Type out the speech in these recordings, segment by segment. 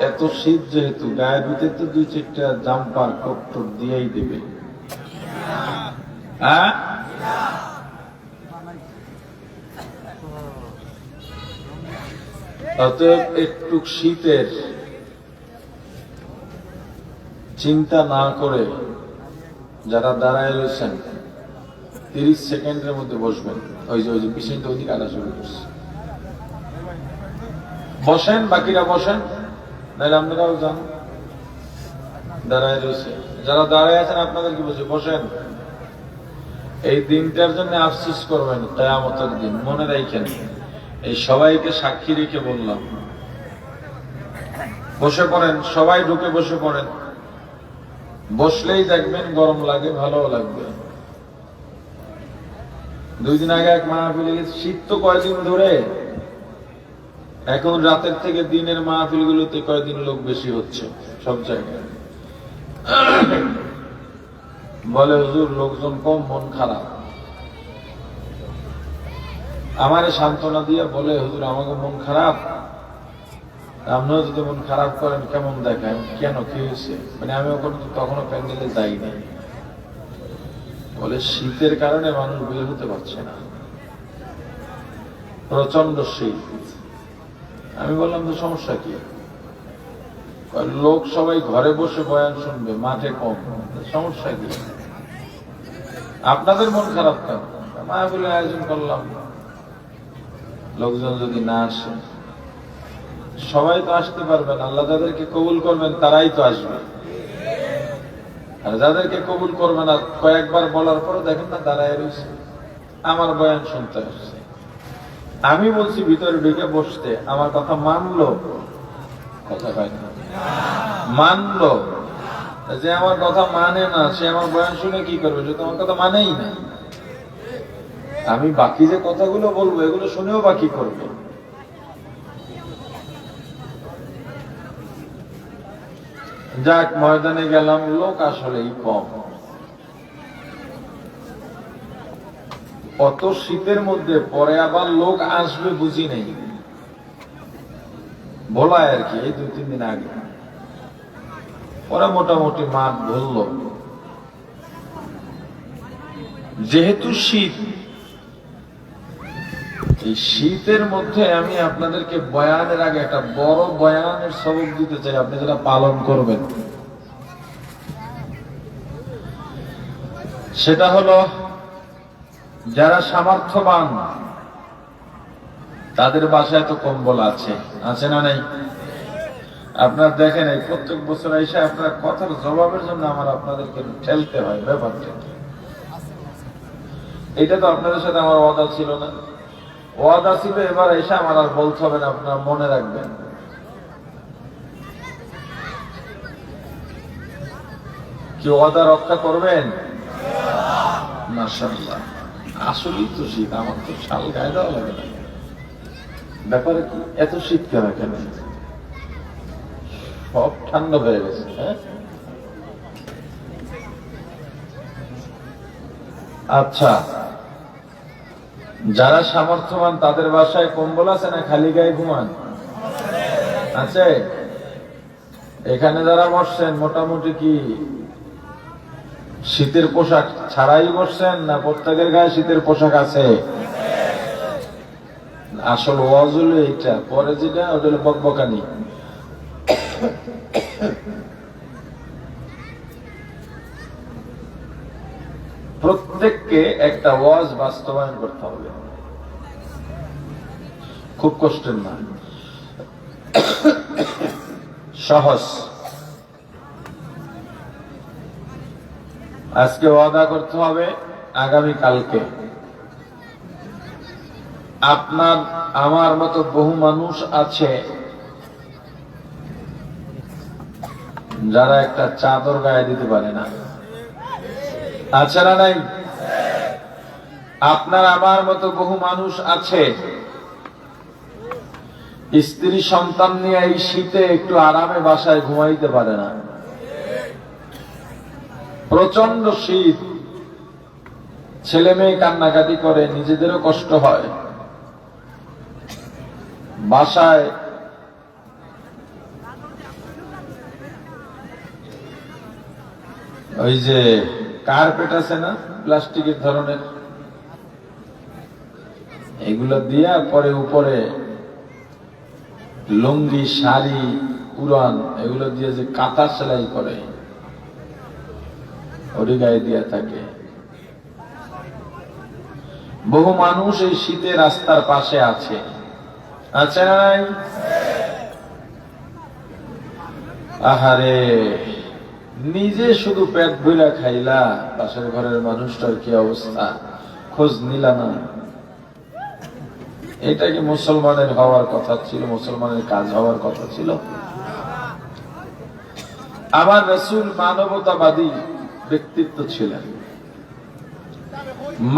এত শীত যেহেতু গায়ের ভিতরে তো 2-4টা জাম্পার কোট দিয়েই দেবে। হ্যাঁ, অতএব একটু শীতের চিন্তা না করে যারা দাঁড়ায় রয়েছেন 30 সেকেন্ডের মধ্যে বসবেন। ওই যে পিছনটা ওইদিকে আনা শুরু করছে, বসেন, বাকিরা বসেন, নাহলে আপনারাও যান। দাঁড়ায় রয়েছে যারা দাঁড়ায় আছেন আপনাদের কি বলছে, বসেন। এই দিনটার জন্য আফসোস করবেন কিয়ামতের দিন, মনে রাখেন। এই সবাইকে সাক্ষী রেখে বললাম, বসে পড়েন, সবাই ঢুকে বসে পড়েন। বসলেই দেখবেন গরম লাগে, ভালো লাগবে। 2 দিন আগে এক মাহফিলে গেছে, শীত তো কয়দিন ধরে, এখন রাতের থেকে দিনের মাহফিল গুলোতে কয়দিন লোক বেশি হচ্ছে সব জায়গায়। বলে হুজুর লোকজন কম, মন খারাপ। আমারে সান্ত্বনা দিয়ে বলে, হুজুর আমাকে মন খারাপ, আপনিও যদি মন খারাপ করেন কেমন দেখায়। কেন, কি হয়েছে? মানে আমি তখনও প্যান্ডেলে যাই নাই। বলে শীতের কারণে মানুষ বের হতে পারছে না, প্রচন্ড শীত। আমি বললাম তো সমস্যা কি? লোক সবাই ঘরে বসে বয়ান শুনবে, মাঠে কম, সমস্যা কি? আপনাদের মন খারাপ কেন? মাহফিলের আয়োজন করলাম, লোকজন যদি না আসে, সবাই তো আসতে পারবেন, আল্লাহ যাদেরকে কবুল করবেন তারাই তো আসবে। আর যাদেরকে কবুল করবে না, কয়েকবার বলার পরে দেখেন না দাঁড়ায় রয়েছে, আমার বয়ান শুনতে আসছে। আমি বলছি ভিতরে ঢুকে বসতে, আমার কথা মানলো, কথা হয় না, মানলো। যে আমার কথা মানে না, সে আমার বয়ান শুনে কি করবে? সে তো আমার কথা মানেই না। আমি বাকি যে কথাগুলো বলবো এগুলো শুনেও বাকি করবে। যাক, ময়দানে গেলাম, লোক আসলেই কম। অত শীতের মধ্যে পরে আবার লোক আসবে বুঝি নেই, বলায় আর কি। এই 2-3 দিন আগে ওরা মোটামুটি মাঠ ভরল। যেহেতু শীত, এই শীতের মধ্যে আমি আপনাদেরকে বয়ানের আগে একটা বড় বয়ানের সবক দিতে চাই, আপনি যেটা পালন করবেন। সেটা হলো, যারা সামর্থ্যবান তাদের বাসায় তো কম্বল আছে, আছে না নেই? আপনার দেখেন, এই প্রত্যেক বছর এসে আপনার কথার জবাবের জন্য আমার আপনাদেরকে ঠেলতে হয়। ব্যাপারটা এটা তো আপনাদের সাথে আমার ওয়াদা ছিল না। ওয়াদা ছিল, এবার এসে আমার আর বলতে হবে না, আপনারা মনে রাখবেন। কি ওয়াদা রক্ষা করবেন? মাশাআল্লাহ, আসলেই তো শীত, আমার তো শাল গায়ে দেওয়া লাগে না। ব্যাপারে কি এত শীত কেন? সব ঠান্ডা হয়ে গেছে। হ্যাঁ, আচ্ছা, যারা সামর্থ্যবান তাদের বাসায় কম্বল আছে না খালি গায়ে ঘুমান? আছে। এখানে যারা বসছেন মোটামুটি কি শীতের পোশাক ছাড়াই বসছেন, না প্রত্যেকের গায়ে শীতের পোশাক আছে? আসল ওয়াজ হলো এইটা, পরে যেটা ওটা হলো বকবকানি। প্রত্যেককে একটা ওয়াজ বাস্তবায়ন করতে হবে, খুব কষ্টের না, সহজ। আজকে ওয়াদা করতে হবে, আগামী কালকে আপনার আমার মতো বহু মানুষ আছে যারা একটা চাদর গায়ে দিতে পারে না, আছে না নাই? আপনার আমার মতো বহু মানুষ আছে স্ত্রী সন্তান নিয়ে এই শীতে একটু আরামে বাসায় ঘুমাইতে পারে না। প্রচন্ড শীত, ছেলে মেয়ে কান্নাকাটি করে, নিজেদেরও কষ্ট হয়। বাসায় ওই যে কার্পেট আছে না প্লাস্টিকের ধরনের, এগুলো দিয়া পরে উপরে লুঙ্গি শাড়ি পুরান এগুলো দিয়ে যে কাঁথা সেলাই করে ওর গায়ে দিয়া থাকে। বহু মানুষ এই শীতে রাস্তার পাশে আছে, আছে না নাই? আহারে, নিজে শুধু পেট ভইলা খাইলা, পাশের ঘরের মানুষটার কি অবস্থা খোঁজ নিলা না। এটা কি মুসলমানের হওয়ার কথা ছিল? মুসলমানের কাজ হওয়ার কথা ছিল? আমার রাসূল মানবতাবাদী ব্যক্তিত্ব ছিলেন,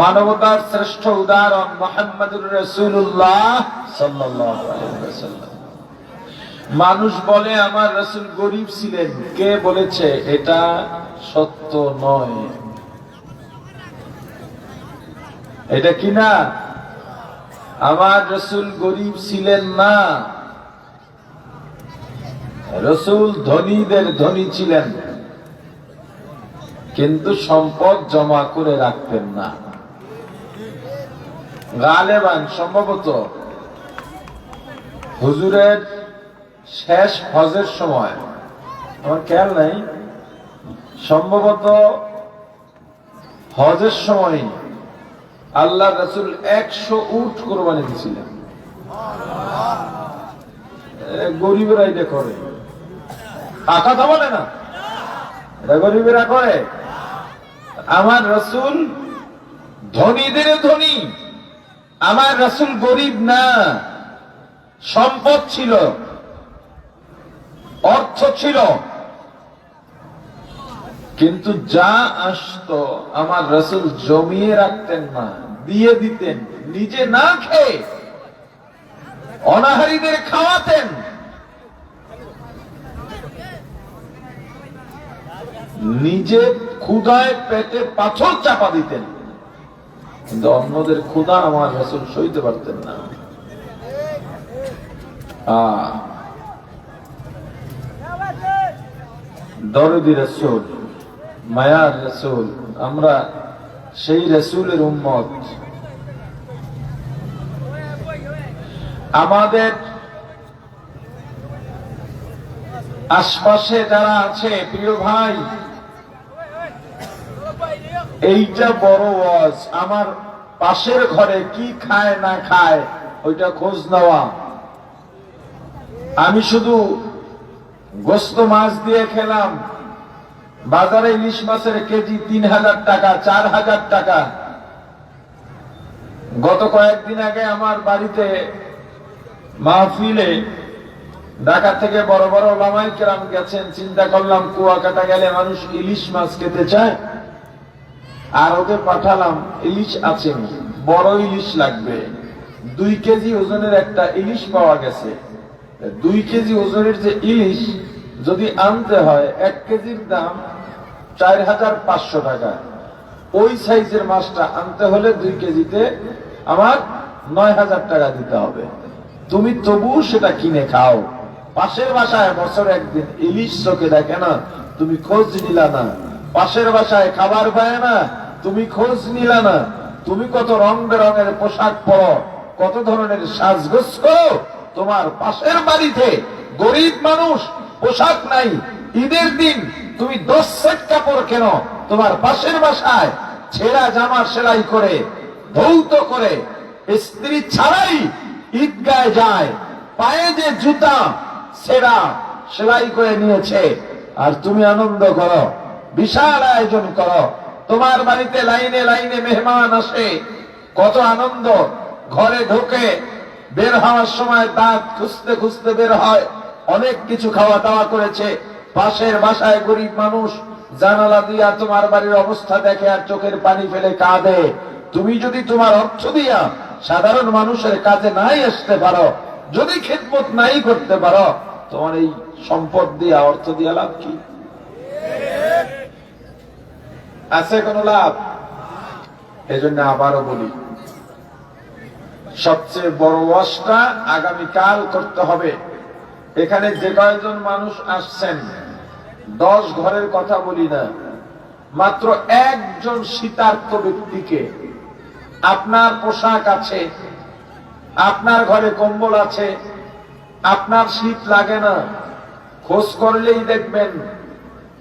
মানবতার শ্রেষ্ঠ উদাহরণ মুহাম্মদুর রাসূলুল্লাহ সাল্লাল্লাহু আলাইহি ওয়াসাল্লাম। মানুষ বলে আমার রাসূল গরীব ছিলেন, কে বলেছে? এটা সত্য নয়। এটা কি না? আমার রাসূল গরীব ছিলেন না, রাসূল ধনীদের ধনী ছিলেন, কিন্তু সম্পদ জমা করে রাখতেন না। গালেবান সম্ভবত হুজুরের শেষ হজের সময়, আমার খেয়াল নাই, সম্ভবত হজের সময় আল্লাহ রাসূল 100 উট কোরবানি দিয়েছিলেন। গরিবেরা এটা করে, টাকা তো বলে না, এটা গরিবেরা করে। আমার রাসূল ধনীদের ধনী, আমার রাসূল গরিব না। সম্পদ ছিল, অর্থ ছিল, কিন্তু যা আসতো আমার রাসূল জমিয়ে রাখতেন না, দিয়ে দিতেন। নিজে না খেয়ে অনাহারীদের খাওয়াতেন। নিজে ক্ষুধায় পেটে পাথর চাপা দিতেন, কিন্তু অন্যদের ক্ষুধা আমার রাসূল সইতে পারতেন না। দরদি রাসূল, মায়ার রাসূল, আমরা সেই রাসূলের উম্মত। আমাদের আশপাশে যারা আছে, প্রিয় ভাই, এইটা বড় ওয়াজ। আমার পাশের ঘরে কি খায় না খায় ওইটা খোঁজ নেওয়া। আমি শুধু গোস্ত মাছ দিয়ে খেলাম, বাজারে ইলিশ মাছের কেজি 3000 টাকা, 4000 টাকা। গত কয়েকদিন আগে আমার বাড়িতে মাহফিলে ঢাকা থেকে বড় বড় ওলামায়ে কেরাম গেছেন। চিন্তা করলাম কুয়াকাটা গেলে মানুষ ইলিশ মাছ খেতে চায়, আর ওকে পাঠালাম ইলিশ আছে, বড় ইলিশ লাগবে। 2 কেজি ওজনের একটা ইলিশ পাওয়া গেছে। 2 কেজি ওজনের যে ইলিশ যদি আনতে হয়, 1 কেজির দাম 4500 টাকা। ওই সাইজের মাছটা আনতে হলে 2 কেজিতে আমার 9000 টাকা দিতে হবে। তুমি তবু সেটা কিনে খাও। পাশের বাসায় বছর একদিন ইলিশ চোখে দেখে না, তুমি খোঁজ নিলা না। পাশের বাসায় খাবার পায় না, তুমি খোঁজ নিলা না। তুমি কত রং বেরঙের পোশাক পরো, কত ধরনের সাজগোজ করো, তোমার পাশের বাড়িতে গরিব মানুষ, পোশাক নাই, ঈদের দিন তুমি 10 সেট কাপড় কেন, তোমার পাশের বাসায় ছেঁড়া জামা সেলাই করে, ধৌত করে, স্ত্রী ছাড়াই ঈদগায় যায়, পায়ে যে জুতা ছেঁড়া সেলাই করে নিয়েছে, আর তুমি আনন্দ করো, বিশাল আয়োজন করো। তোমার বাড়িতে লাইনে লাইনে মেহমান আসে, কত আনন্দ। ঘরে ঢোকে, বের হওয়ার সময় দাঁত খুঁজতে খুঁজতে বের হয়। অনেক কিছু খাওয়া দাওয়া করেছে। পাশের বাসায় গরিব মানুষ জানালা দিয়া তোমার বাড়ির অবস্থা দেখে আর চোখের পানি ফেলে কাঁদে। তুমি যদি তোমার অর্থ দিয়া সাধারণ মানুষের কাজে নাই আসতে পারো, যদি খেদমত নাই করতে পারো, তোমার এই সম্পদ দিয়া, অর্থ দিয়া লাভ কি? আছে কোন লাভ? এজন্য আবারও বলি, সবচেয়ে বড় ওয়াজটা আগামীকাল করতে হবে। এখানে যে কয়েকজন মানুষ আসছেন, 10 ঘরের কথা বলি না, মাত্র একজন শীতার্ত ব্যক্তিকে, আপনার পোশাক আছে, আপনার ঘরে কম্বল আছে, আপনার শীত লাগে না, খোঁজ করলেই দেখবেন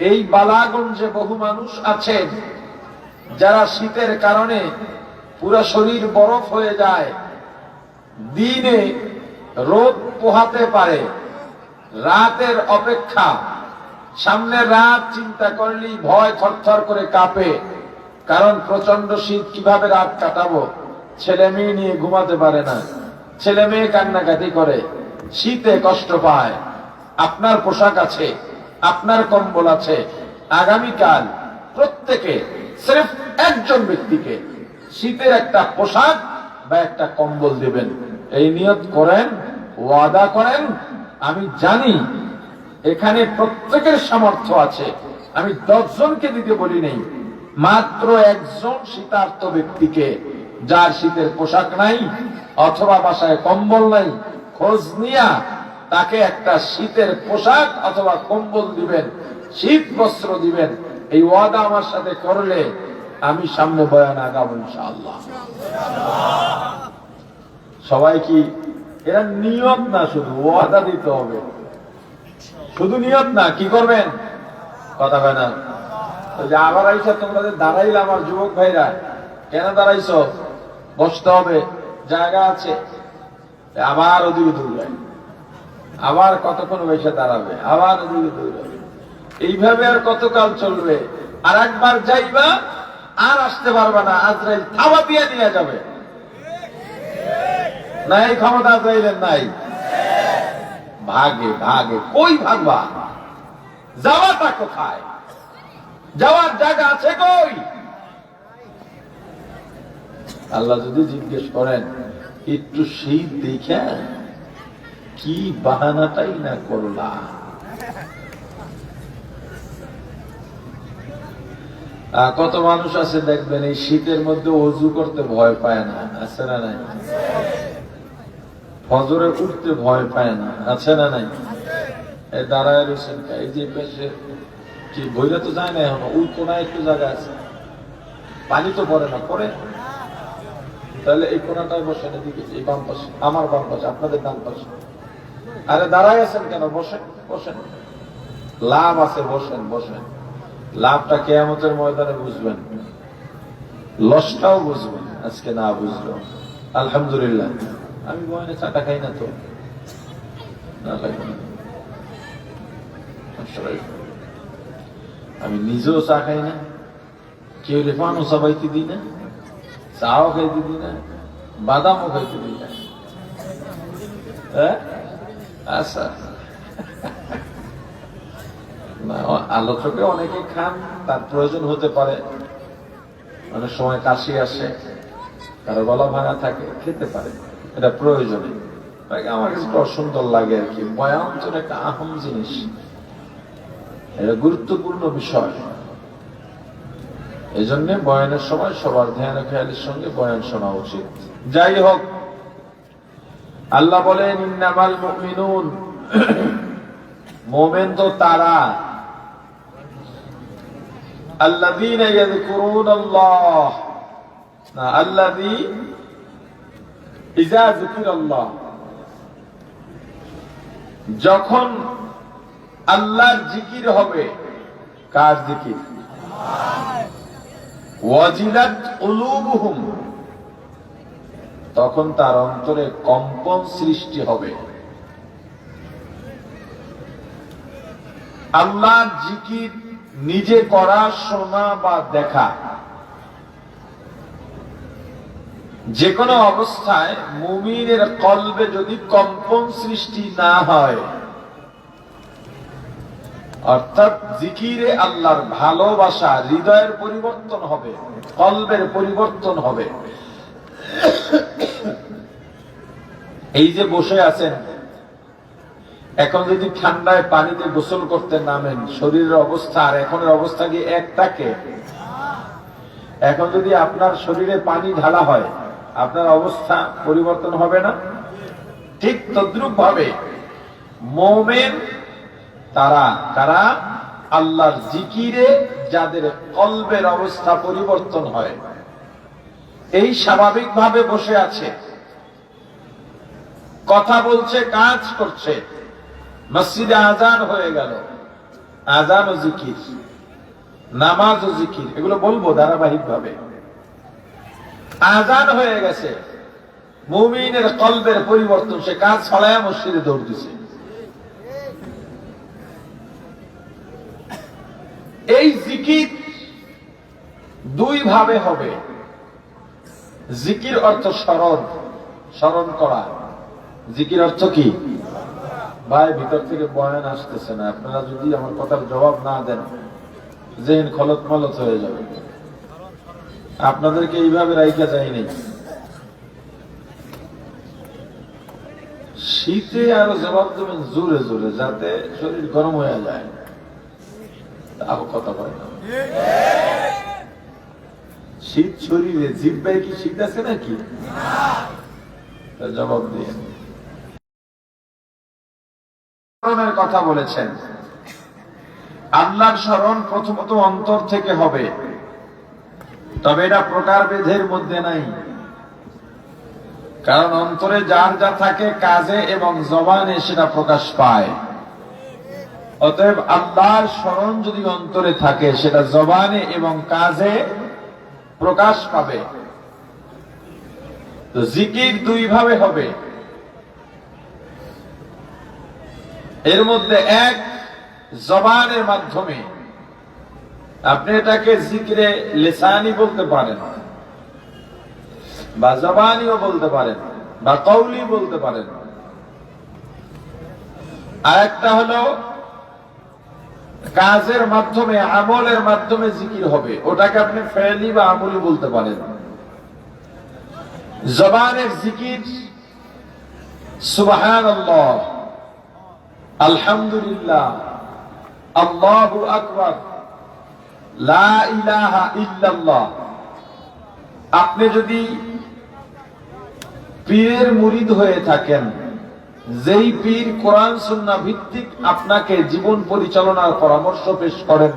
এই বালাগঞ্জে বহু মানুষ আছেন যারা শীতের কারণে পুরো শরীর বরফ হয়ে যায়, দিনে রোদ পোহাতে পারে, রাতের অপেক্ষা সামনে রাত চিন্তা করলেই ভয় থরথর করে কাঁপে, কারণ প্রচন্ড শীত, কিভাবে রাত কাটাবো, ছেলে মেয়ে নিয়ে ঘুমাতে পারে না, ছেলে মেয়ে কান্নাকাটি করে, শীতে কষ্ট পায়। আপনার পোশাক আছে, আপনার কম্বল আছে, আগামীকাল প্রত্যেকে সির্ফ একজন ব্যক্তিকে শীতের একটা পোশাক বা একটা কম্বল দিবেন। এই নিয়ত করেন, ওয়াদা করেন। আমি জানি এখানে প্রত্যেকের সামর্থ্য আছে, আমি 10 জনকে দিতে বলি নেই, মাত্র একজন শীতার্ত ব্যক্তিকে, যার শীতের পোশাক নাই অথবা বাসায় কম্বল নাই, খোঁজ নিয়া তাকে একটা শীতের পোশাক অথবা কম্বল দিবেন, শীত বস্ত্র দিবেন। এই ওয়াদা আমার সাথে করলে আমি সামনে বয়ান আগাবো ইনশাআল্লাহ। সবাই কি, এরা নিয়ত না, শুধু ওয়াদা দিতে হবে, শুধু নিয়ত না, কি করবেন কথা হয় না। যে আবার আইসা তোমাদের দাঁড়াইলে আমার যুবক ভাইরা, কেন দাঁড়াইছো, বসতে হবে, জায়গা আছে, আবার ওদিকে দৌড়ায়, আবার কতক্ষণ বসে দাঁড়াবে, আবার ওদিকে দৌড়াবে, এইভাবে আর কতকাল চলবে। আর একবার যাইবা আর আসতে পারবা না, আজরাইল থাবা দিয়ে নিয়ে যাবে। নাই ক্ষমতা আজরাইলের নাই, ভাগে ভাগে কই ভাগবা, যাওয়াটা কোথায়, যাওয়ার জায়গা আছে কই? আল্লাহ যদি জিজ্ঞেস করেন একটু শীত দেখে কি বাহানাটাই না করলা। কত মানুষ আছে দেখবেন এই শীতের মধ্যে অজু করতে ভয় পায় না, আছে না নাই? ফজরে উঠতে ভয় পায় না, আছে না নাই? দাঁড়ায় রয়েছেন, এই যে পেশে কি বইলে তো যায় না, এখন ওই কোনায় একটু জায়গা আছে, পানি তো পড়ে না, পড়ে, তাহলে এই কোনাটায় বসেন, এদিকে এই বাম পাশে, আমার বাম পাশে, আপনাদের ডান পাশে। আরে দাঁড়ায় আছেন কেন, বসেন বসেন, লাভ আছে, বসেন বসেন। লাভটা কিয়ামতের ময়দানে বুঝবেন, লসটাও বুঝবেন, আজকে না বুঝলো। আলহামদুলিল্লাহ, আমি বয়ানে চাটা খাই না তো, না লাগবে না, আমি নিজেও চা খাই না, কেউ রেফানও সবাইতে দিই না, চাও খাইতে দিই না, বাদামও খাইতে দিই না। আচ্ছা, আলোচকে অনেকে খান, তার প্রয়োজন হতে পারে, অনেক সময় কাশি আসে, কারো গলা ভাঙা থাকে, খেতে পারে, এটা প্রয়োজনে। আমার কাছে অসুন্দর লাগে আর কি, বয়ান তো একটা আহম জিনিস, এটা গুরুত্বপূর্ণ বিষয়। এই জন্য বয়ানের সময় সবার ধ্যান খেয়ালের সঙ্গে বয়ান শোনা উচিত। যাই হোক, আল্লাহ বলেন ইন্নামাল মুমিনুন, মুমিন তো তারা, আল্লাযীনা ইয়াযকুরুনাল্লাহ, না আল্লাযী ইযা যুকিরাল্লাহ, যখন আল্লাহর জিকির হবে। কার জিকির? ওয়াজিলাত কুলুবুহুম, তখন তার অন্তরে কম্পন সৃষ্টি হবে। আল্লাহর জিকির নিজে করা, শোনা বা দেখা, যে কোনো অবস্থায় মুমিনের কলবে যদি কম্পন সৃষ্টি না হয়, অর্থাৎ জিকিরে আল্লাহর ভালোবাসা, হৃদয়ের পরিবর্তন হবে, কলবের পরিবর্তন হবে। এই যে বসে আছেন, এখন যদি ঠান্ডায় পানিতে গোসল করতে নামেন, শরীরের অবস্থা আর এখনের অবস্থা কি এক থাকে? এখন যদি আপনার শরীরে পানি ঢালা হয়, আপনার অবস্থা পরিবর্তন হবে না? ঠিক তদ্রুপ ভাবে মুমিন তারা আল্লাহর জিকিরে যাদের কলবের অবস্থা পরিবর্তন হয়, এই স্বাভাবিকভাবে বসে আছে, কথা বলছে, কাজ করছে, মসজিদে আজান হয়ে গেল, আজান ও জিকির, নামাজ ও জিকির, এগুলো বলবো ধারাবাহিক ভাবে। আজান হয়ে গেছে, মুমিনের কলবের পরিবর্তন, সে কাজ ছড়ায়া মসজিদে দৌড় দিছে। এই জিকির দুই ভাবে হবে। জিকির অর্থ স্মরণ, স্মরণ করা। জিকির অর্থ কি? ভাই ভিতর থেকে বয়ান আসতেছে না, আপনারা যদি আমার কথার জবাব না দেন জেন খলত মলত হয়ে যাবে। আপনাদেরকে এইভাবে রাইখা যায়নি। শীতে আরো জবাব দেবেন জোরে জোরে, যাতে শরীর গরম হয়ে যায়। তাও কথা বলে না। শীত শরীরে, জিহ্বায় কি শীত আছে নাকি? জবাব দিয়ে কথা বলেছেন। আল্লাহর স্মরণ প্রথমত অন্তর থেকে হবে, তবে এটা প্রকার ভেদের মধ্যে নাই। কারণ অন্তরে যার যা থাকে কাজে এবং জবানে সেটা প্রকাশ পায়। অতএব আল্লাহর স্মরণ যদি অন্তরে থাকে সেটা জবানে এবং কাজে প্রকাশ পাবে। তো জিকির দুই ভাবে হবে। এর মধ্যে এক, জবানের মাধ্যমে। আপনি এটাকে জিকিরে লিসানি বলতে পারেন, বা জবানিও বলতে পারেন, বা কওলি বলতে পারেন। আর একটা হলো কাজের মাধ্যমে, আমলের মাধ্যমে জিকির হবে, ওটাকে আপনি ফেলি বা আমলি বলতে পারেন। জবানের জিকির সুবহানাল্লাহ, আলহামদুলিল্লাহ, আল্লাহু আকবার, লা ইলাহা ইল্লাল্লাহ। আপনি যদি পীরের মুরিদ হয়ে থাকেন, যেই পীর কোরআন সুন্নাহ ভিত্তিক আপনাকে জীবন পরিচালনার পরামর্শ পেশ করেন,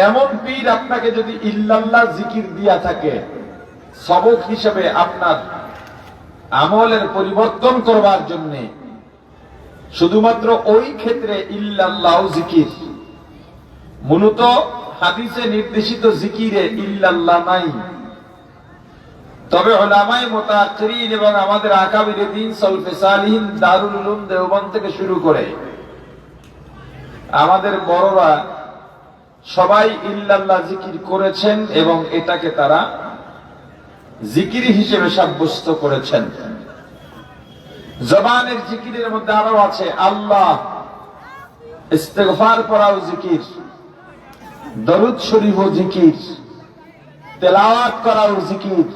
এমন পীর আপনাকে যদি ইল্লাল্লাহ জিকির দিয়া থাকে সবক হিসেবে আপনার আমলের পরিবর্তন করবার জন্য, শুধুমাত্র ওই ক্ষেত্রে ইল্লাল্লাহ জিকির। মূলত হাদিসে নির্দেশিত জিকিরে ইল্লাল্লাহ নাই। তবে উলামায়ে মুতাআক্কিরিন এবং আমাদের আকাবিরে দ্বীন সলফে সালিহিন, দারুল উলুম দেওবন্দ থেকে শুরু করে আমাদের বড়রা সবাই ইল্লাল্লাহ জিকির করেছেন এবং এটাকে তারা জিকির হিসেবে সাব্যস্ত করেছেন। জবানের জিকিরের মধ্যে আরো আছে আল্লাহ, ইস্তেগফার করাও জিকির, দরুদ শরীফও জিকির, তেলাওয়াত করাও জিকির।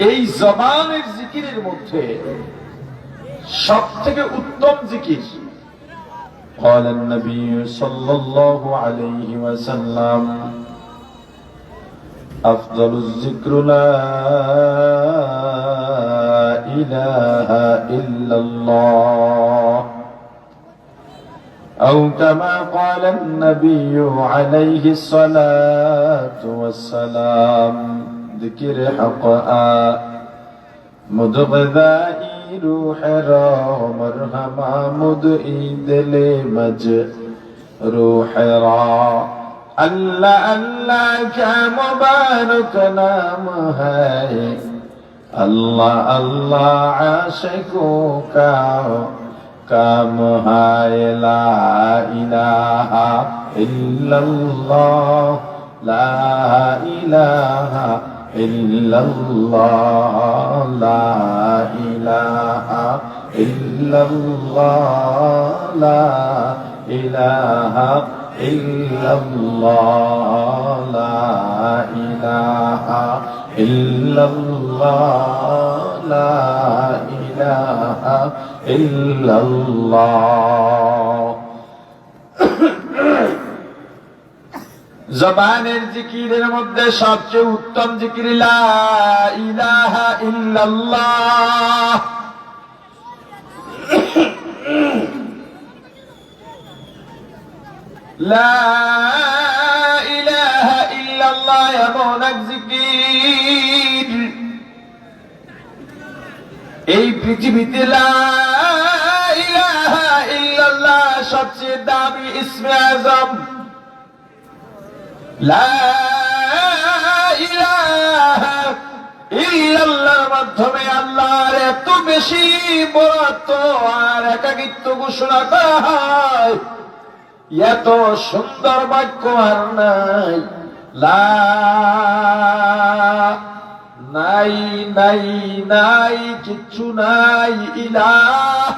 এই জবানের জিকিরের মধ্যে সবথেকে উত্তম জিকির قال النبي صلى الله عليه وسلم أفضل الذكر لا إله إلا الله أو كما قال النبي عليه الصلاة والسلام ذكر حقا مدغذائي روح را مرحما مدعي دل مج روح را اللہ اللہ کیا مبارک نام ہے اللہ اللہ عاشقوں کا کام ہے لا الہ الا اللہ لا الہ الا اللہ لا الہ الا اللہ لا الہ الا اللہ لا الہ الا اللہ لا الہ الا اللہ। জবানের জিকিরের মধ্যে সবচেয়ে উত্তম জিকির লা ইলাহা ইল্লাল্লাহ। লা ইলাহা ইল্লাল্লাহ এমন এক জিকির, এই পৃথিবীতে লা ইলাহা ইল্লাল্লাহ সবচেয়ে দামি ইসমে আযম। লা ইলাহা ইল্লাল্লাহর মাধ্যমে আল্লাহর এত বেশি বরাত আর একাকিত্ব ঘোষণা করা হয়, এত সুন্দর বাক্য আর নাই। লা নাই নাই নাই কিচ্ছু নাই, ইলাহ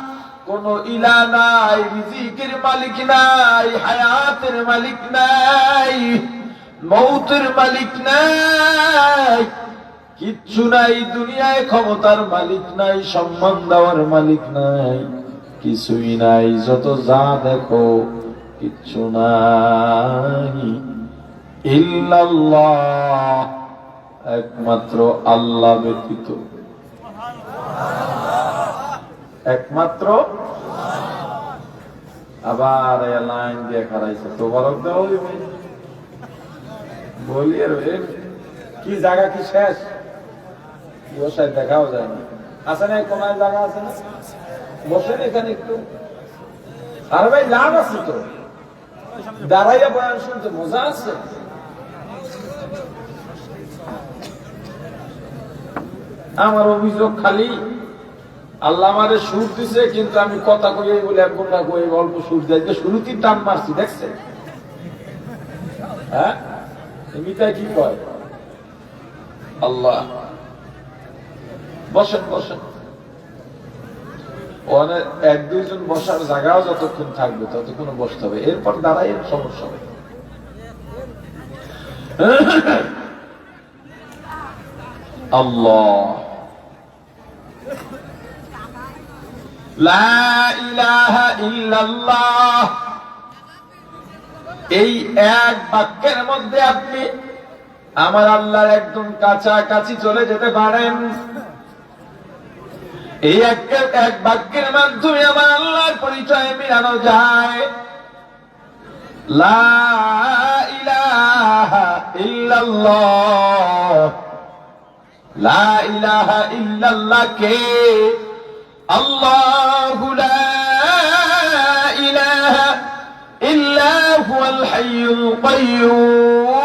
কোন ইলাহ নাই, রিজিকের মালিক নাই, হায়াতের মালিক নাই, মৌতের মালিক নাই, কিচ্ছু নাই দুনিয়ায়, ক্ষমতার মালিক নাই, সম্মান দেওয়ার মালিক নাই, কিছুই নাই। যত যা দেখো কিচ্ছু নাই, ইল্লাল্লাহ একমাত্র আল্লাহ ব্যতীত, একমাত্র। আবার লাইন দিয়ে খারাইছে তো বরক দেওয়া বলি আর কি জায়গা কি শেষ বসায় দেখাও যায় না। আছে না কোনায় জায়গা আছে না? বসেন এখানে একটু। আর ভাই লাভ আছে তো, দাঁড়াইয়া বয়ান শুনতে মজা আছে। আমার অভিযোগ খালি আল্লাহ আমারে সুর দিছে, কিন্তু আমি কথা কই বলে এক ঘন্টা কই অল্প সুর দেয়, শুরুতেই টান মারছি দেখছে। হ্যাঁ মিতাই কি কয়? আল্লাহ বসেন বসেন, অনেক এক দুইজন বসার জায়গাও যতক্ষণ থাকবে ততক্ষণ বসতে হবে, এরপর দাঁড়াই সমস্যা হবে। আল্লাহ লা ইলাহা ইল্লাল্লাহ, এই এক বাক্যের মধ্যে আপনি আমার আল্লাহর একদম কাছাকাছি চলে যেতে পারেন। এই এক বাক্যের মাধ্যমে আমার আল্লাহর পরিচয় মিলানো যায়। লা ইলাহা ইল্লাল্লাহ, লা ইলাহা ইল্লাল্লাহ কে? আল্লাহু লা ইলাহা ইল্লা হুয়াল হাইয়ুল কাইয়্যুম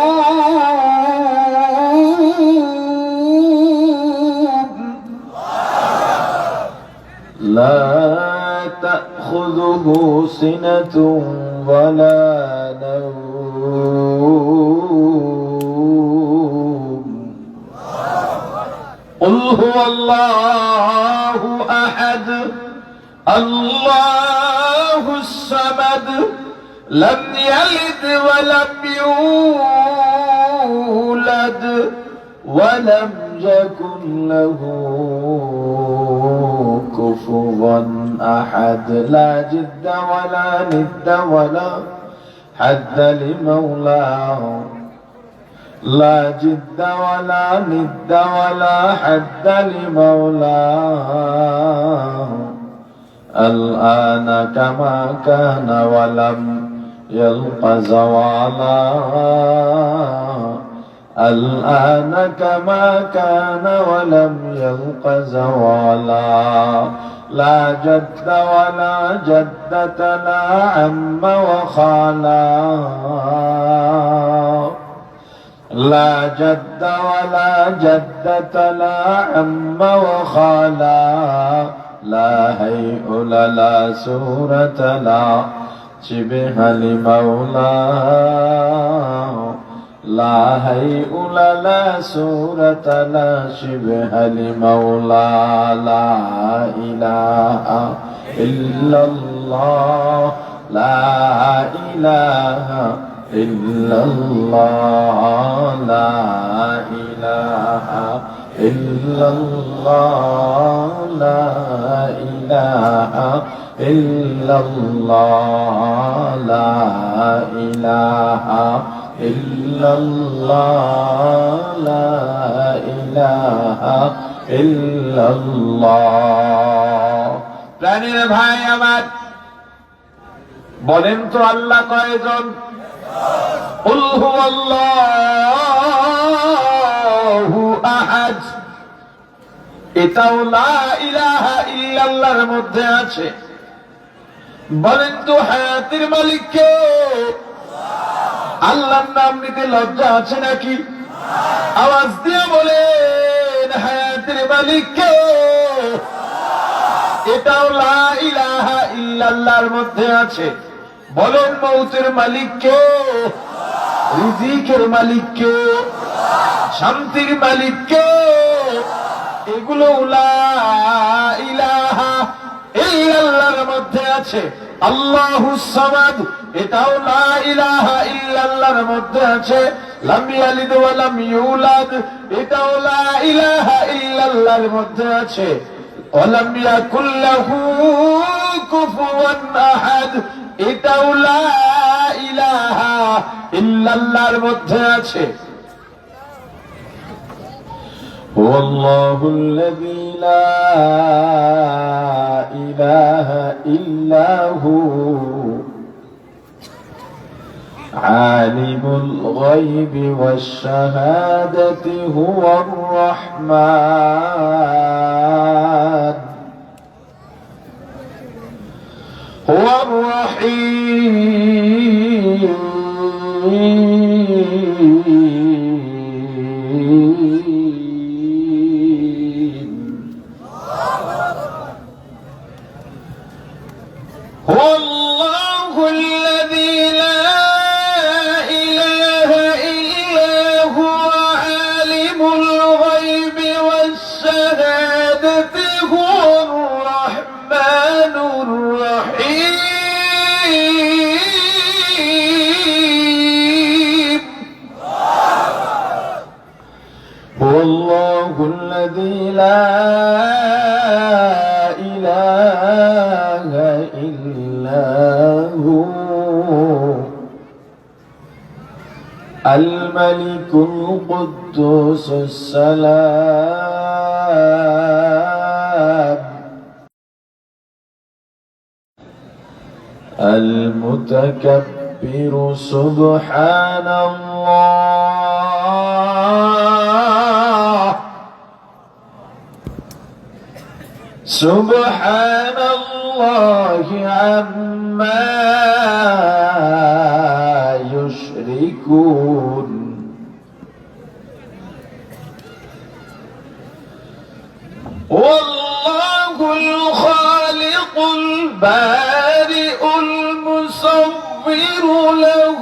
লা তাখুযুহু সিনাতুন ওয়ালা নাওম قل هو الله أحد الله الصمد لم يلد ولم يولد ولم يكن له كفوا أحد لا جد ولا ند ولا حد لمولاه لا جد ولا ند ولا حد لمولاه الآن كما كان ولم يلق زوالا الآن كما كان ولم يلق زوالا لا جد ولا جدة لا عم وخالا لا جد ولا جدة لا عم وخالا لا هيئ لا سورة لا شبه لمولاه لا هيئ لا سورة لا شبه لمولاه لا إله إلا الله لا إله إلا الله لا إله إلا الله لا إله إلا الله لا إله إلا الله لا إله إلا الله প্রাণের ভাই আমার বলেন তো আল্লাহ কয়জন? কুল হুয়াল্লাহু আহাদ, এটাও লা ইলাহা ইল্লাল্লাহর মধ্যে আছে। বলেন তো হায়াতের মালিক কে? আল্লাহর নাম নিতে লজ্জা আছে নাকি? আওয়াজ দিয়ে বলেন হায়াতের মালিক কে? এটাও লা ইলাহা ইল্লাল্লাহর মধ্যে আছে। বলেন মৌতের মালিক কে? রিজিকের মালিক কে? শান্তির মালিক কে? এগুলো লা ইলাহা ইল্লাল্লাহর মধ্যে আছে। আল্লাহুস সামাদ, এটাও লা ইলাহা ইল্লাল্লাহর মধ্যে আছে। লাম ইয়ালিদ ওয়া লাম ইউলাদ, এটাও লা ইলাহা ইল্লাল্লাহর মধ্যে আছে। ওয়া লাম ইয়াকুল লাহু কুফুয়ান আহাদ, এটাও লা ইলাহা ইল্লাল্লাহর মধ্যে আছে। هو الله الذي لا إله إلا هو عالم الغيب والشهادة هو الرحمن هو الرحيم هو الله الذي لا إله إلا هو عالم الغيب والشهادة هو الرحمن الرحيم هو الله الذي لا إله إلا هو الملك القدوس السلام المتكبر سبحان الله سبحان الله عما يشركون والله الخالق البارئ المصور له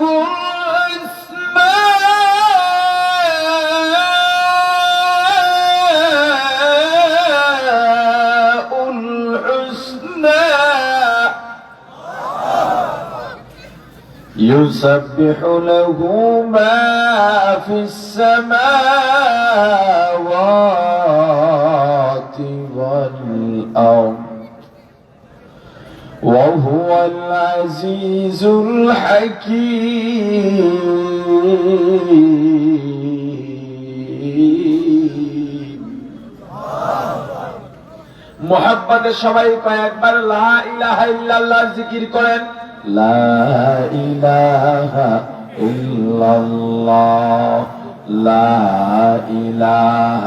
يسبح له ما في السماوات والأرض وهو العزيز الحكيم محبت সবাই কয়েকবার লা ইলাহা ইল্লাল্লাহ জিকির করেন। لا إله إلا الله لا إله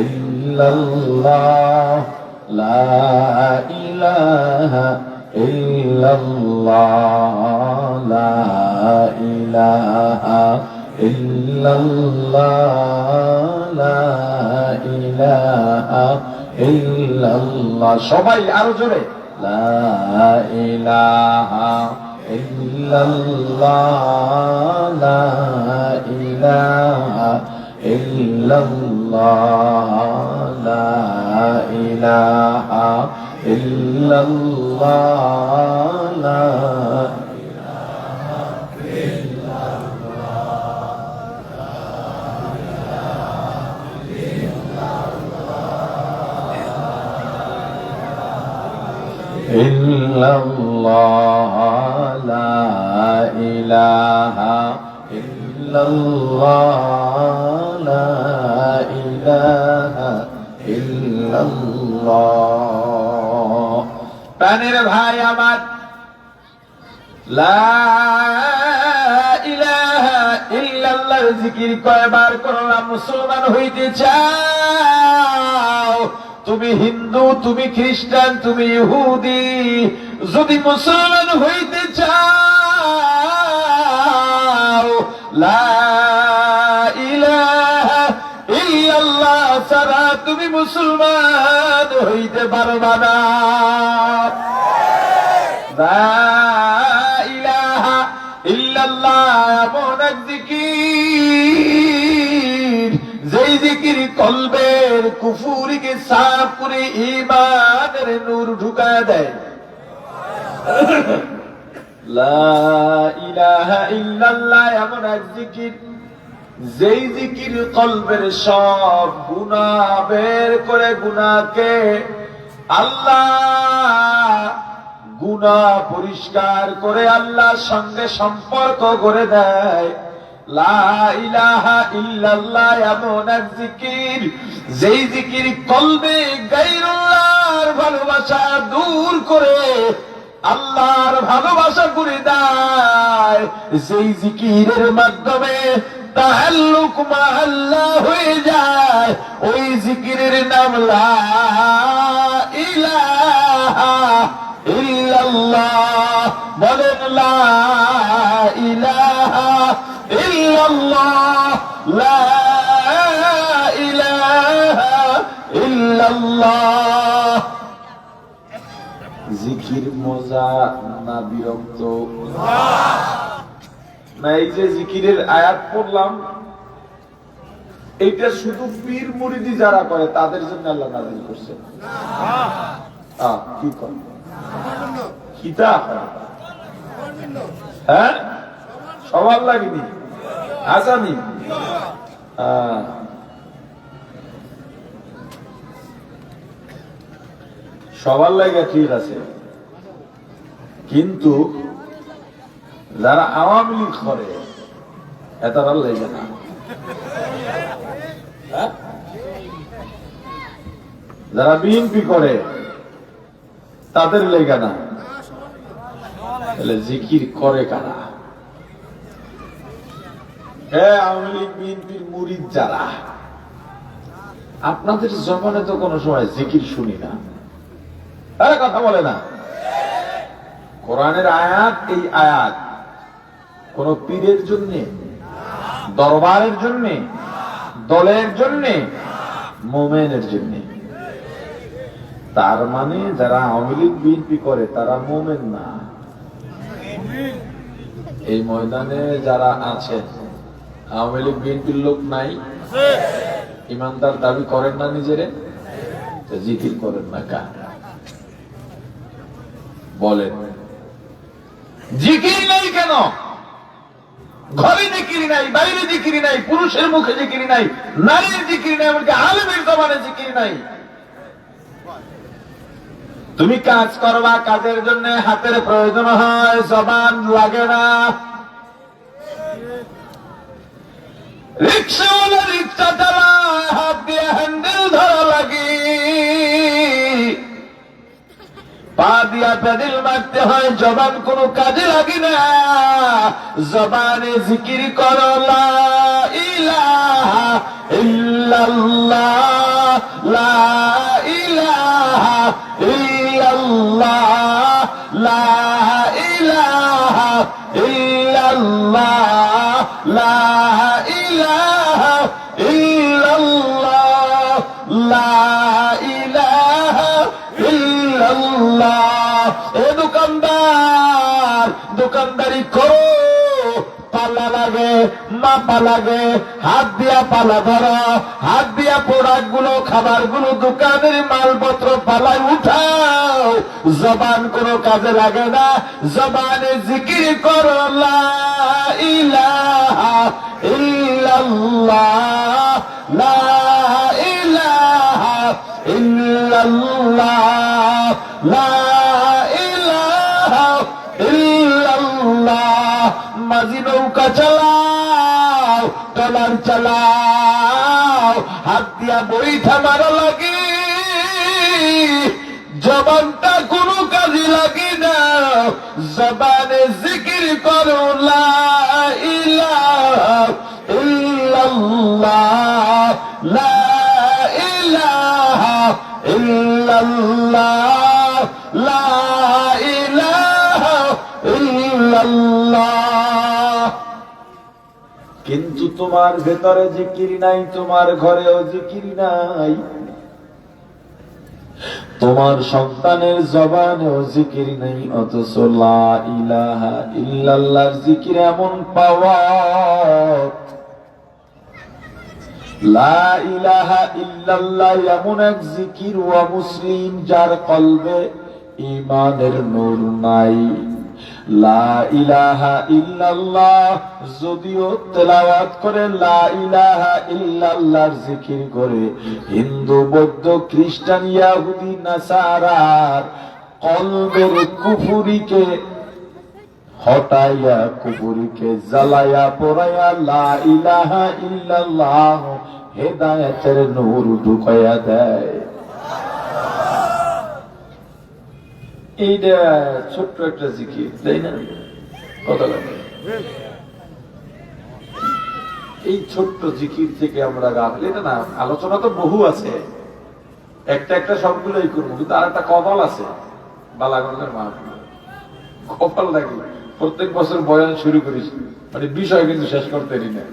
إلا الله لا إله إلا الله لا إله إلا الله لا إله إلا الله সবাই আরো জোরে لا إله إلا الله لا إله إلا الله لا إله إلا الله لا إلا الله لا إله إلا الله لا إله إلا الله প্রাণের ভাই আমার লা ইলাহা ইল্লাল্লাহর জিকির কয়বার করলাম মুসলমান হইতে চাও? তুমি হিন্দু, তুমি খ্রিস্টান, তুমি ইহুদি, যদি মুসলমান হইতে চাও লা ইলাহা ইল্লাল্লাহ ছাড়া তুমি মুসলমান হইতে পারবা না। লা ইলাহা ইল্লাল্লাহ এমন এক জিকির, যেই জিকির কলবের কুফুরিকে সাফ করে ঈমানের নূর ঢুকায় দেয়। লা ইলাহা ইল্লাল্লাহ এমন এক জিকির, যেই জিকির কলবের সব গুনাহ বের করে, গুনাহকে আল্লাহ গুনাহ পরিষ্কার করে আল্লাহর সঙ্গে সম্পর্ক করে দেয়। লা ইলাহা ইল্লাল্লাহ এমন এক জিকির, যেই জিকির কলবে গায়রুল্লাহর ভালোবাসা দূর করে আল্লাহর ভালোবাসা করে দেয়। যেই জিকিরের মাধ্যমে তাআল্লুক মা আল্লাহ হয়ে যায়, ওই জিকিরের নাম লা ইলাহা ইল্লাল্লাহ। বলেন লা ইলাহা ইল্লাল্লাহ, লা ইলাহা ইল্লাল্লাহ। জিকির মজা না বিরক্ত? না, এই যে জিকিরের আয়াত পড়লাম, এইটা শুধু পীর মুরিদি যারা করে তাদের জন্য আল্লাহ নাযিল করছেন। কি করে কিতাব? হ্যাঁ, সবার লাগেনি, আসানি। সবার লাগে ঠিক আছে, কিন্তু যারা আওয়ামী লীগ করে এটার লাগে না। যারা বিএনপি করে তাদের লেগে না। তাহলে জিকির করে কারা? হ্যাঁ, আওয়ামী লীগ বিএনপির মুরিদ যারা। আপনাদের জমানে তো কোনো সময় জিকির শুনি না, তারা কথা বলে না। কোরআনের আয়াত, এই আয়াত কোন পীরের জন্য, দরবারের জন্য, দলের জন্য, মোমেনের জন্য। তার মানে যারা আওয়ামী লীগ বিএনপি করে তারা মোমেন না। এই ময়দানে যারা আছেন আওয়ামী লীগ বিএনপির লোক নাই, ইমানদার দাবি করেন না নিজেরে, জিকির করেন না কার? বলেন, জিকির নাই কেন? ঘরে জিকির নাই, বাইরে জিকির নাই, পুরুষের মুখে জিকির নাই, নারীর জিকির নাই, এমনকি আলেমের জবানে জিকির নাই। তুমি কাজ করবা, কাজের জন্য হাতের প্রয়োজন হয়, জবান লাগে না। রিক্সাওয়ালা রিক্সা চালায়, হাত দিয়ে হ্যান্ডেল ধরা লাগে, পা দিয়া পেডেল মারতে হয়, জবান কোনো কাজে লাগে না। জবানে জিকির করো লা ইলাহা ইল্লাল্লাহ, লা ইলাহা ইল্লাল্লাহ, লা ইলাহা ইল্লাল্লাহ, লা ইলাহা ইল্লাল্লাহ, লা ইলাহা ইল্লাল্লাহ। এ দোকানদার, দোকানদারি করো, পালা লাগে, মাপা লাগে, হাত দিয়া পালা ধরো, হাত দিয়া প্রোডাক্ট গুলো, খাবার গুলো, দোকানের মালপত্র পালায় উঠাও। জবান কোনো কাজে লাগে না, জবানে জিকির করো লা ইলাহা ইল্লাল্লাহ, লা ইলাহা ইল্লাল্লাহ, লা ইলাহা ইল্লাল্লাহ। মাঝি নৌকা চালাও, টলার চালাও, হাত দিয়া বইঠা মারা লাগে, জবানটা কোনো কাজে লাগে না। জবানে জিকির করো লা ইলাহা ইল্লাল্লাহ, লা ইলাহা ইল্লাল্লাহ, লা ইলাহা ইল্লাল্লাহ। কিন্তু তোমার ভেতরে জিকির নাই, তোমার ঘরেও জিকির নাই, তোমার সন্তানের জবানেও জিকির নাই, অথচ লা ইলাহা ইল্লাল্লাহর জিকির এমন পাওয়ার, লা ইলাহা ইল্লাল্লাহ এমন এক জিকির ওয়া মুসলিম যার কলবে ঈমানের নূর নাই। লা ইলাহা ইল্লাল্লাহ যদিও তেলাওয়াত করে, লা ইলাহা ইল্লাল্লাহর জিকির করে, হিন্দু বৌদ্ধ খ্রিস্টান ইহুদি নাসারার কলবের কুফরিকে হটাইয়া, কুফরিকে জ্বালাইয়া পোড়াইয়া লা ইলাহা ইল্লাল্লাহ হেদায়েতের নূর ঢুকাইয়া দেয়। এইটা ছোট্ট একটা জিকির, তাই না? কথা লাগে। এই ছোট্ট জিকির থেকে আমরা গাফিল। এটা না, আলোচনা তো বহু আছে, একটা একটা সবগুলোই করবো, কিন্তু আর একটা কপাল আছে বালাগঞ্জের মাহফিল। কপাল লাগে প্রত্যেক বছর বয়ান শুরু করিস, মানে বিষয় কিন্তু শেষ করতে না,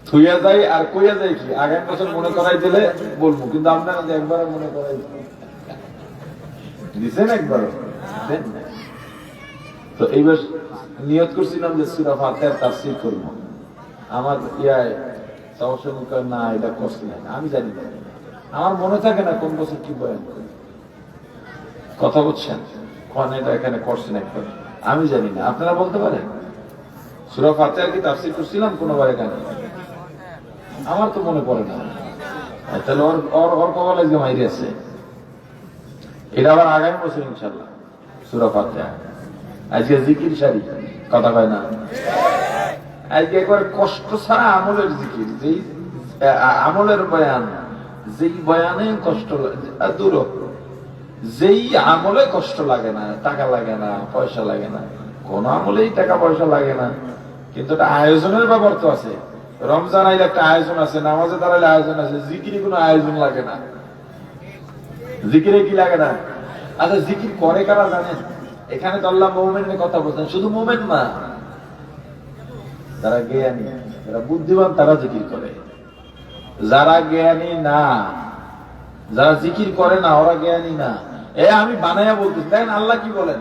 থুইয়া যাই আর কইয়া যাই কি আগামী বছর মনে করাই দিলে বলবো, কিন্তু আপনারা যে একবার মনে করাই দিচ্ছেন, একবার তো এইবার নিয়ত করছিলাম যে সূরা ফাতিহার তাফসীর করবো। আমার ইয়ায় না এটা করছি না, আমি জানি না, আমার মনে থাকে না কোন বছর কি বয়ান করি। কথা বলছেন কোন এটা এখানে করছেন একবার, আমি জানি না, আপনারা বলতে পারেন সূরা ফাতিহার কি তাফসীর করছিলাম কোনবার এখানে? আমার তো মনে পড়ে না। তাহলে ওর কপালে যে মাইরে আছে, এটা আবার আগামী বছর ইনশাআল্লাহ সূরা ফাতিহা। আজকে জিকির সারি, কথা কয় না, আজকে একবার কষ্ট ছাড়া আমলের জিকির, যেই আমলের বয়ান, যেই বয়ানে কষ্ট দূর, যেই আমলে কষ্ট লাগে না, টাকা লাগে না, পয়সা লাগে না, কোন আমলেই টাকা পয়সা লাগে না, কিন্তু একটা আয়োজনের ব্যাপার তো আছে। রমজান আইলে একটা আয়োজন আছে, নামাজে দাঁড়ালে আয়োজন আছে, জিকিরে কোনো আয়োজন লাগে না। জিকিরে কি লাগে না? আচ্ছা জিকির করে কারা জানেন? এখানে তো আল্লাহ মুমিনের কথা বলছেন, শুধু মুমিন না, যারা জ্ঞানী, যারা বুদ্ধিমান তারা জিকির করে। যারা জ্ঞানী না, যারা জিকির করে না, ওরা জ্ঞানী না। আমি বানাইয়া বলতেছি, দেখেন আল্লাহ কি বলেন,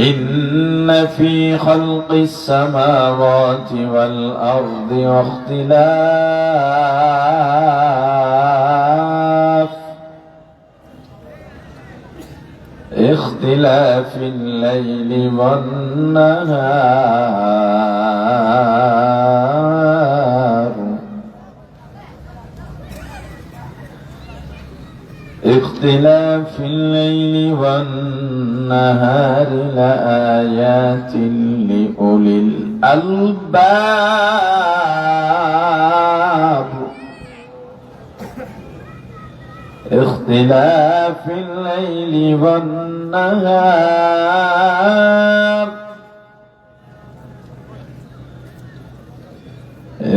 ইন্না ফি খালকিস সামাওয়াতি ওয়াল আরদি ইখতিলাফিল লাইলি ওয়ান নাহার اختلاف الليل والنهار لآيات لأولي الألباب اختلاف الليل والنهار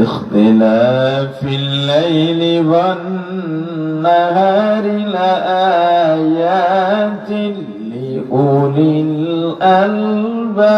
اختلاف الليل والنهار لآيات لأولي الألباب